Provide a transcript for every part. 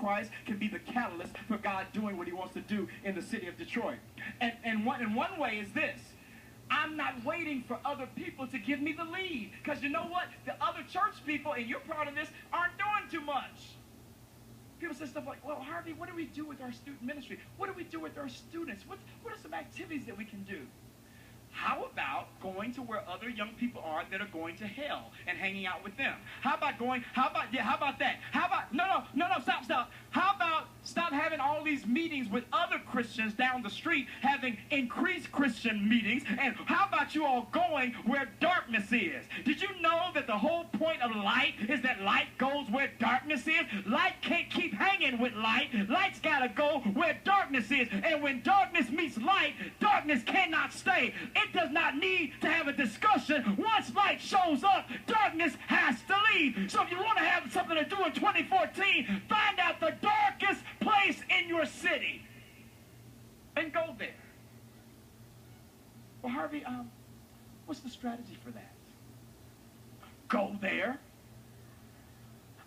Christ can be the catalyst for God doing what he wants to do in the city of Detroit. And one way is this. I'm not waiting for other people to give me the lead. Because you know what? The other church people, and you're part of this, aren't doing too much. People say stuff like, well, Harvey, what do we do with our student ministry? What do we do with our students? What are some activities that we can do? How about going to where other young people are that are going to hell and hanging out with them? How about that? How about, no, stop. How about stop having all these meetings with other Christians down the street, having increased Christian meetings, and how about you all going where darkness is? Did you know that the whole point of light is that light goes where darkness is? Light can't keep hanging with light. Light's got to go where darkness is, and when darkness meets light, darkness cannot stay. It does not need to have a discussion. Once light shows up, darkness has to leave. So if you want to have something to do in 2014, find out the darkest place in your city and go there. Well, Harvey, what's the strategy for that? Go there?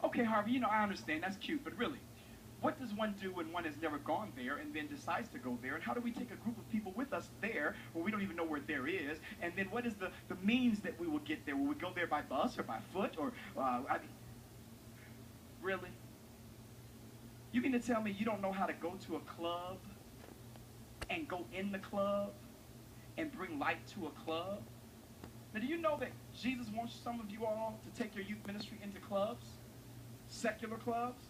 Okay, Harvey, I understand. That's cute, but really, what does one do when one has never gone there and then decides to go there? And how do we take a group of people with us there where we don't even know where there is? And then what is the means that we will get there? Will we go there by bus or by foot? Or, really? You mean to tell me you don't know how to go to a club and go in the club and bring light to a club? Now, do you know that Jesus wants some of you all to take your youth ministry into clubs? Secular clubs?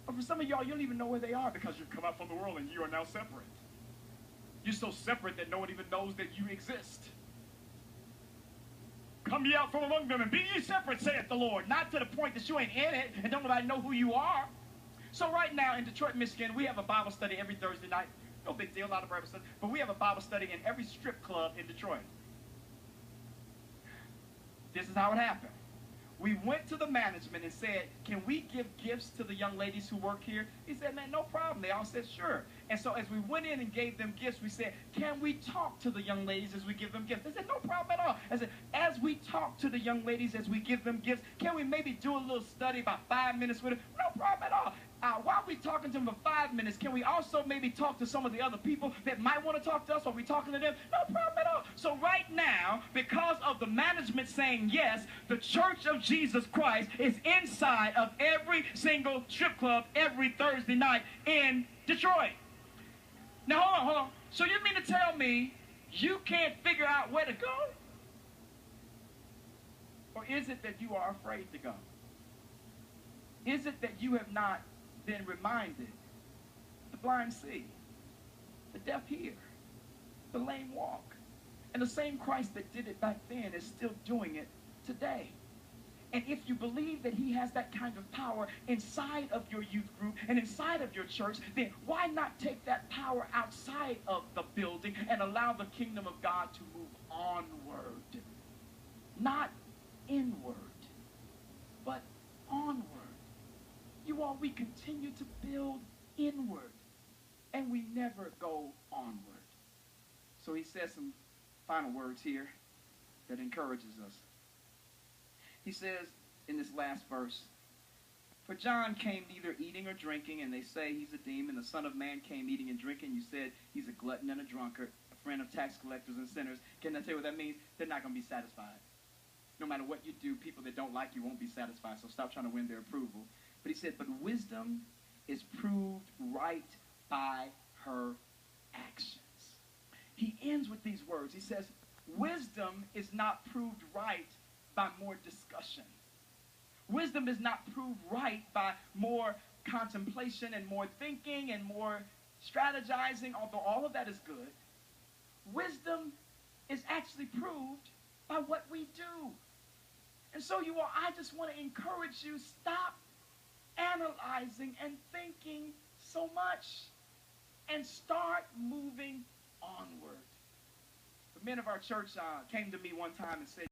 But for some of y'all, you don't even know where they are because you've come out from the world and you are now separate. You're so separate that no one even knows that you exist. Come ye out from among them and be ye separate, saith the Lord. Not to the point that you ain't in it and don't nobody know who you are. So right now in Detroit, Michigan, we have a Bible study every Thursday night. No big deal, not a Bible study. But we have a Bible study in every strip club in Detroit. This is how it happened. We went to the management and said, can we give gifts to the young ladies who work here? He said, man, no problem. They all said, sure. And so as we went in and gave them gifts, we said, can we talk to the young ladies as we give them gifts? They said, no problem at all. I said, as we talk to the young ladies as we give them gifts, can we maybe do a little study about 5 minutes with them? No problem at all. While we're talking to them for 5 minutes, can we also maybe talk to some of the other people that might want to talk to us while we're talking to them? No problem at all. So right now, because of the management saying yes, the Church of Jesus Christ is inside of every single strip club every Thursday night in Detroit. Now, hold on. So you mean to tell me you can't figure out where to go? Or is it that you are afraid to go? Is it that you have not been reminded? The blind see, the deaf hear, the lame walk. And the same Christ that did it back then is still doing it today. And if you believe that he has that kind of power inside of your youth group and inside of your church, then why not take that power outside of the building and allow the kingdom of God to move onward? Not inward, but onward. You all, we continue to build inward, and we never go onward. So he says some final words here that encourages us. He says in this last verse, for John came neither eating or drinking, and they say he's a demon. The Son of Man came eating and drinking. You said he's a glutton and a drunkard, a friend of tax collectors and sinners. Can I tell you what that means? They're not going to be satisfied. No matter what you do, people that don't like you won't be satisfied, so stop trying to win their approval. But he said, but wisdom is proved right by her actions. He ends with these words. He says, wisdom is not proved right by more discussion. Wisdom is not proved right by more contemplation and more thinking and more strategizing, although all of that is good. Wisdom is actually proved by what we do. And so you all, I just want to encourage you, stop analyzing and thinking so much and start moving onward. The men of our church came to me one time and said,